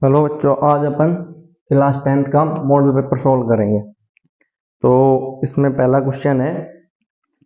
Hello बच्चों, आज अपन class 10th का मॉडल पेपर सोल्व करेंगे। तो इसमें पहला क्वेश्चन है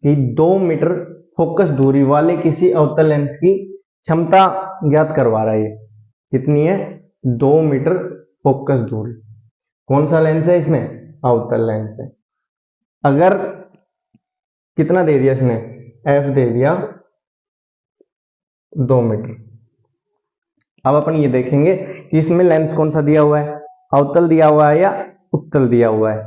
कि 2 मीटर फोकस दूरी वाले किसी अवतल लेंस की क्षमता ज्ञात करवा रहा है। कितनी है? 2 मीटर फोकस दूरी। कौन सा लेंस है इसमें? अवतल लेंस है। अगर कितना दे दिया इसने? एफ दे दिया 2 मीटर। अब अपन ये देखेंगे कि इसमें लेंस कौन सा दिया हुआ है, अवतल दिया हुआ है या उत्तल दिया हुआ है।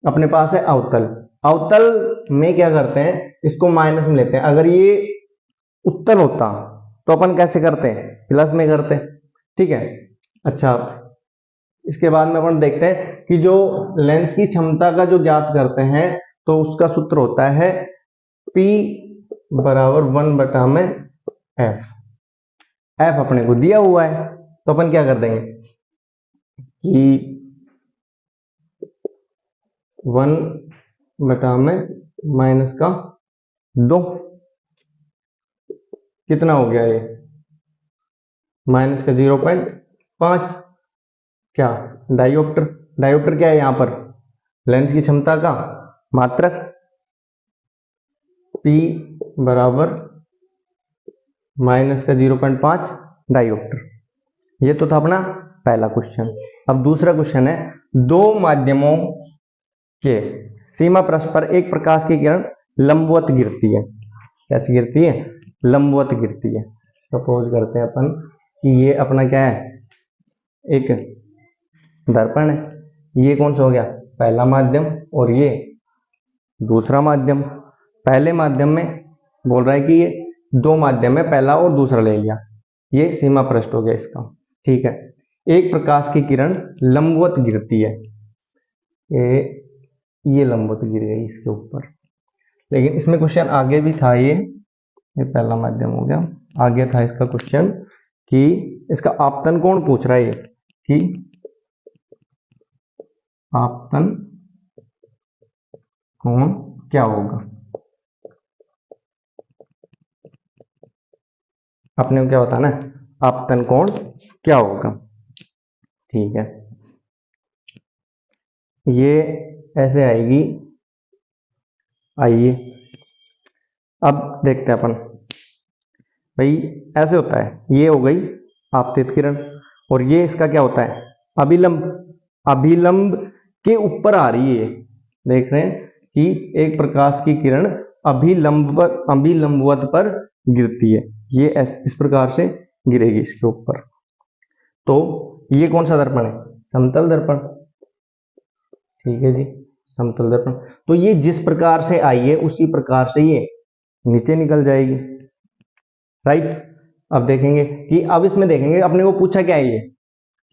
अपने पास है अवतल। अवतल में क्या करते हैं, इसको माइनस में लेते हैं। अगर ये उत्तल होता तो अपन कैसे करते हैं? प्लस में करते हैं। ठीक है। अच्छा, इसके बाद में अपन देखते हैं कि जो लेंस की क्षमता का जो ज्ञात करते हैं तो उसका सूत्र होता है P बराबर 1 में F। एफ अपने को दिया हुआ है तो अपन क्या कर देंगे कि 1 में माइनस का 2 कितना हो गया? ये माइनस का 0.5। क्या? डायोप्टर। डायोप्टर क्या है यहाँ पर? लेंस की क्षमता का मात्रक। P बराबर माइनस का 0.5 डायोप्टर। ये तो था अपना पहला क्वेश्चन। अब दूसरा क्वेश्चन है, दो माध्यमों के सीमा पृष्ठ पर एक प्रकाश की किरण लंबवत गिरती है। कैसे गिरती है? लंबवत गिरती है। सपोज करते हैं अपन कि ये अपना क्या है, एक दर्पण है। ये कौन सा हो गया? पहला माध्यम, और ये दूसरा माध्यम। पहले माध्यम में बोल रहा है कि ये 2 माध्यम है, पहला और दूसरा ले लिया। ये सीमा पृष्ठ हो गया इसका। ठीक है। एक प्रकाश की किरण लंबवत गिरती है। ये लंबवत गिर गई इसके ऊपर। लेकिन इसमें क्वेश्चन आगे भी था। ये पहला माध्यम हो गया। आगे था इसका क्वेश्चन कि इसका आपतन कोण पूछ रहा है कि आपतन कोण क्या होगा। अपने को क्या बताना है? आपतन कोण क्या होगा। ठीक है। ये ऐसे आएगी। आइए अब देखते हैं अपन। भाई ऐसे होता है, ये हो गई आपतित किरण, और ये इसका क्या होता है? अभिलंब। अभिलंब के ऊपर आ रही है। देख रहे हैं कि एक प्रकाश की किरण अभिलंबवत पर गिरती है। ये इस प्रकार से गिरेगी इसके ऊपर। तो ये कौन सा दर्पण है? समतल दर्पण। ठीक है जी, समतल दर्पण। तो ये जिस प्रकार से आई है उसी प्रकार से ये नीचे निकल जाएगी। राइट। अब देखेंगे कि अब इसमें देखेंगे अपने को पूछा क्या है ये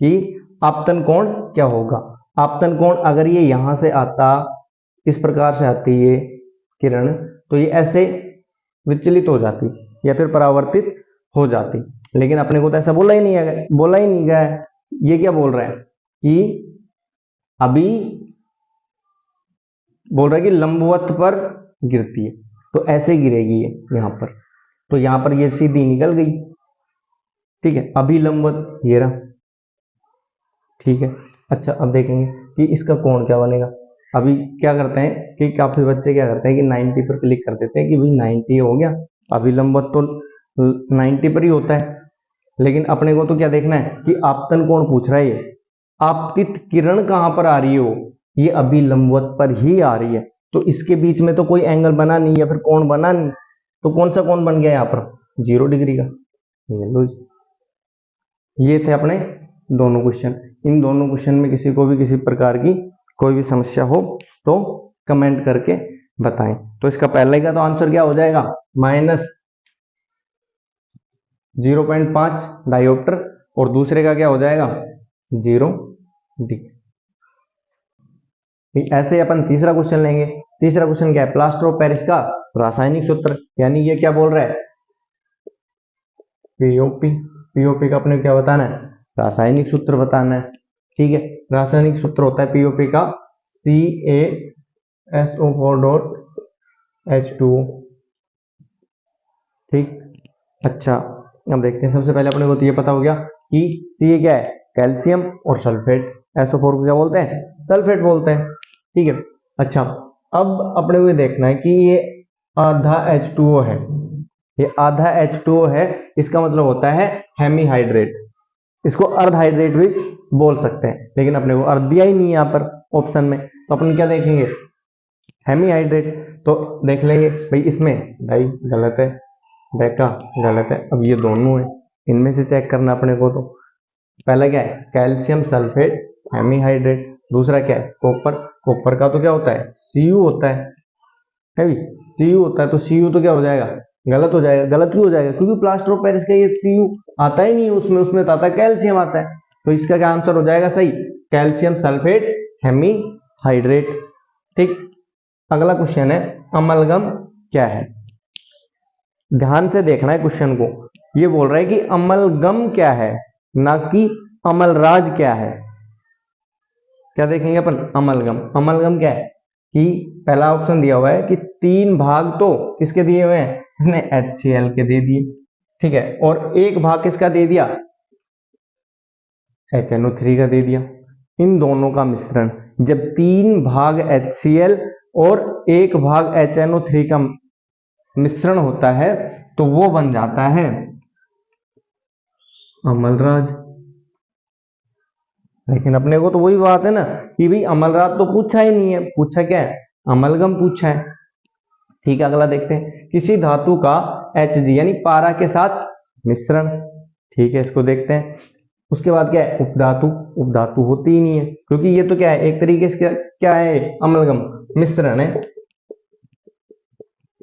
कि आपतन कोण क्या होगा। आपतन कोण अगर ये यहां से आता, इस प्रकार से आती है किरण, तो ये ऐसे विचलित हो जाती या फिर परावर्तित हो जाती। लेकिन अपने को तो ऐसा बोला ही नहीं है, बोला ही नहीं गया है। ये क्या बोल रहा है कि अभी बोल रहा है कि लंबवत पर गिरती है, तो ऐसे गिरेगी ये यहां पर। तो यहां पर ये सीधी निकल गई। ठीक है, अभिलंबवत ये रहा। ठीक है। अच्छा, अब देखेंगे कि इसका कोण क्या बनेगा। अभी क्या करते हैं कि काफी बच्चे क्या करते हैं कि 90 पर क्लिक कर देते हैं कि भाई 90 हो गया, अभिलंबवत तो 90 पर ही होता है। लेकिन अपने को तो क्या देखना है कि आपतन कोण पूछ रहा है। ये आपतित किरण कहां पर आ रही हो? ये अभिलंबवत पर ही आ रही है। तो इसके बीच में तो कोई एंगल बना नहीं या फिर कोण बना नहीं। तो कौन सा कोण बन गया यहाँ पर? 0 डिग्री का। ये थे अपने दोनों क्वेश्चन। इन दोनों क्वेश्चन में किसी को भी किसी प्रकार की कोई भी समस्या हो तो कमेंट करके बताएं। तो इसका पहले का तो आंसर क्या हो जाएगा? माइनस 0.5 डायोप्टर, और दूसरे का क्या हो जाएगा? 0 डिग्री। ऐसे अपन तीसरा क्वेश्चन लेंगे। तीसरा क्वेश्चन क्या है? प्लास्टर ऑफ पेरिस का रासायनिक सूत्र। यानी ये क्या बोल रहा है? पीओपी। पीओपी का अपने क्या बताना है? रासायनिक सूत्र बताना है। ठीक है। रासायनिक सूत्र होता है पीओपी का CaSO4.H2O। ठीक। अच्छा, अब देखते हैं। सबसे पहले अपने को तो ये पता हो गया कि सी क्या है? कैल्शियम और सल्फेट। SO4 को क्या बोलते हैं? सल्फेट बोलते हैं। ठीक है। अच्छा, अब अपने को ये देखना है कि ये आधा H2O है, ये आधा H2O है, इसका मतलब होता है हेमीहाइड्रेट। इसको अर्ध हाइड्रेट भी बोल सकते हैं, लेकिन अपने को अर्ध दिया ही नहीं है यहाँ पर ऑप्शन में, तो अपन क्या देखेंगे? हेमीहाइड्रेट। तो देख लेंगे भाई, इसमें डाई गलत है, डेका गलत है। अब ये दोनों है, इनमें से चेक करना अपने को। तो पहला क्या है? Calcium sulphate hemihydrate. दूसरा क्या है? कॉपर। कॉपर का तो क्या होता है? Cu होता है भी, Cu होता है। तो Cu तो क्या हो जाएगा? गलत हो जाएगा। गलत क्यों हो जाएगा? क्योंकि प्लास्टर ऑफ पेरिस का ये Cu आता ही नहीं, उसमें तो आता है कैल्शियम आता है। तो इसका क्या आंसर हो जाएगा सही? Calcium sulphate hemihydrate. ठीक। अगला क्वेश्चन है, अमलगम क्या है? ध्यान से देखना है क्वेश्चन को। ये बोल रहा है कि अमलगम क्या है, ना कि अमलराज क्या है। क्या देखेंगे अपन? अमलगम। अमलगम क्या है कि पहला ऑप्शन दिया हुआ है कि 3 भाग तो किसके दिए हुए हैं? इसने HCl के दे दिए। ठीक है। और 1 भाग किसका दे दिया? HNO3 का दे दिया। इन दोनों का मिश्रण, जब 3 भाग HCl और 1 भाग HNO3 का मिश्रण होता है तो वो बन जाता है अमलराज। लेकिन अपने को तो वही बात है ना कि भाई अमलराज तो पूछा ही नहीं है, पूछा क्या है? अमलगम पूछा है। ठीक है। अगला देखते हैं, किसी धातु का Hg यानी पारा के साथ मिश्रण। ठीक है, इसको देखते हैं। उसके बाद क्या है? उपधातु। उपधातु होती ही नहीं है, क्योंकि ये तो क्या है? एक तरीके से क्या है? अमलगम, मिश्रण है।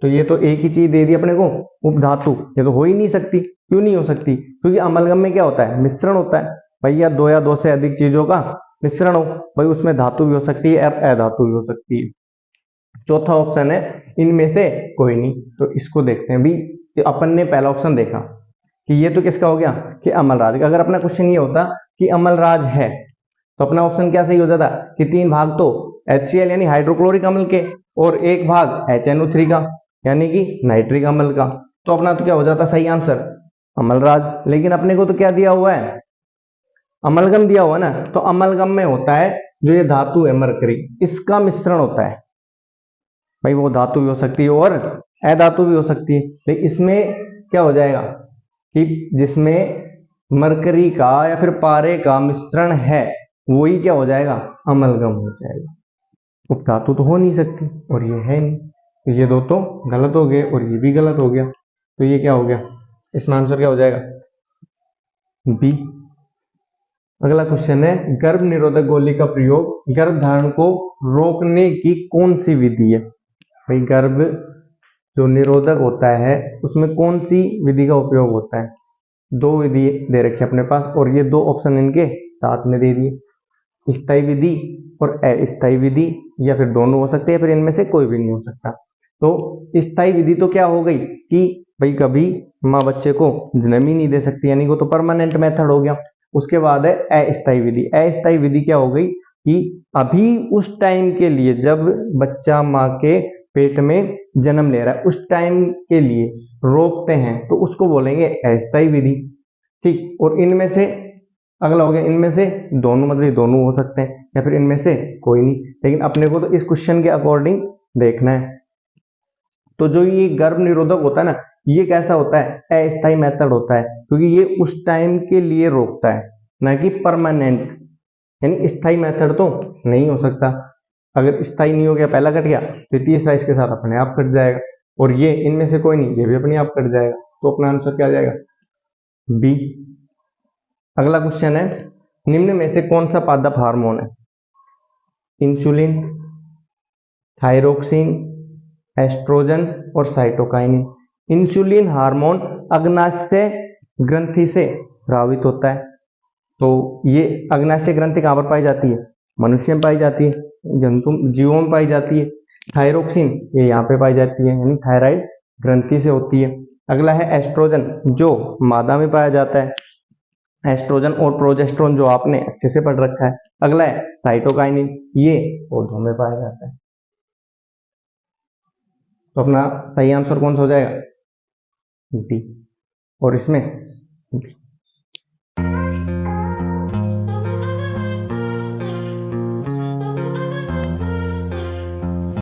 तो ये तो एक ही चीज दे दी अपने को, उपधातु। ये तो हो ही नहीं सकती। क्यों नहीं हो सकती? क्योंकि अमलगम में क्या होता है? मिश्रण होता है भैया, 2 या 2 से अधिक चीजों का मिश्रण हो भाई, उसमें धातु भी हो सकती है और अधातु भी हो सकती है। चौथा ऑप्शन है इनमें से कोई नहीं। तो इसको देखते हैं भी। अपन ने पहला ऑप्शन देखा कि ये तो किसका हो गया? कि अमलराज। अगर अपना क्वेश्चन ये होता कि अमलराज है तो अपना ऑप्शन क्या सही हो जाता कि 3 भाग तो HCl यानी हाइड्रोक्लोरिक अम्ल के और 1 भाग HNO3 का यानी कि नाइट्रिक अम्ल का। तो अपना तो क्या हो जाता सही आंसर? अमलराज। लेकिन अपने को तो क्या दिया हुआ है? अमलगम दिया हुआ ना। तो अमलगम में होता है जो ये धातु है मरकरी, इसका मिश्रण होता है भाई। वो धातु भी हो सकती है और अधातु भी हो सकती है, लेकिन इसमें क्या हो जाएगा कि जिसमें मरकरी का या फिर पारे का मिश्रण है वही क्या हो जाएगा? अमलगम हो जाएगा। उपधातु तो हो नहीं सकती और ये है नहीं, तो ये दो तो गलत हो गए और ये भी गलत हो गया। तो ये क्या हो गया? इसमें आंसर क्या हो जाएगा? बी। अगला क्वेश्चन है, गर्भ निरोधक गोली का प्रयोग गर्भ धारण को रोकने की कौन सी विधि है? भाई गर्भ जो निरोधक होता है उसमें कौन सी विधि का उपयोग होता है? 2 विधि दे रखी है अपने पास और ये 2 ऑप्शन इनके साथ में दे दिए, स्थायी विधि और अस्थायी विधि, या फिर दोनों हो सकते हैं, फिर इनमें से कोई भी नहीं हो सकता। तो स्थायी विधि तो क्या हो गई कि भाई कभी माँ बच्चे को जन्म ही नहीं दे सकती, यानी वो तो परमानेंट मेथड हो गया। उसके बाद है अस्थायी विधि। अस्थायी विधि क्या हो गई कि अभी उस टाइम के लिए जब बच्चा माँ के पेट में जन्म ले रहा है उस टाइम के लिए रोकते हैं तो उसको बोलेंगे अस्थायी विधि। ठीक। और इनमें से अगला हो गया, इनमें से दोनों, मतलब दोनों हो सकते हैं या फिर इनमें से कोई नहीं, लेकिन अपने को तो इस क्वेश्चन के अकॉर्डिंग देखना है। तो जो ये गर्भ निरोधक होता है ना, ये कैसा होता है? अस्थायी मेथड होता है, क्योंकि ये उस टाइम के लिए रोकता है ना कि परमानेंट। यानी स्थायी मेथड तो नहीं हो सकता। अगर स्थायी नहीं हो गया, पहला कट गया तो तीसरा इसके साथ अपने आप कट जाएगा, और ये इनमें से कोई नहीं, ये भी अपने आप कट जाएगा। तो अपना आंसर क्या आ जाएगा? बी। अगला क्वेश्चन है, निम्न में से कौन सा पादप हार्मोन है? इंसुलिन, थायरोक्सिन, एस्ट्रोजन और साइटोकाइनिन। इंसुलिन हार्मोन अग्नाशय ग्रंथि से स्रावित होता है। तो ये अग्नाशय ग्रंथि कहाँ पर पाई जाती है? मनुष्य में पाई जाती है, जंतु जीवों में पाई जाती है। थायरोक्सिन ये यहाँ पे पाई जाती है, यानी थायराइड ग्रंथि से होती है। अगला है एस्ट्रोजन, जो मादा में पाया जाता है। एस्ट्रोजन और प्रोजेस्टेरोन जो आपने अच्छे से पढ़ रखा है। अगला है साइटोकाइनिन, ये पौधों में पाया जाता है। तो अपना सही आंसर कौन सा हो जाएगा? डी। और इसमें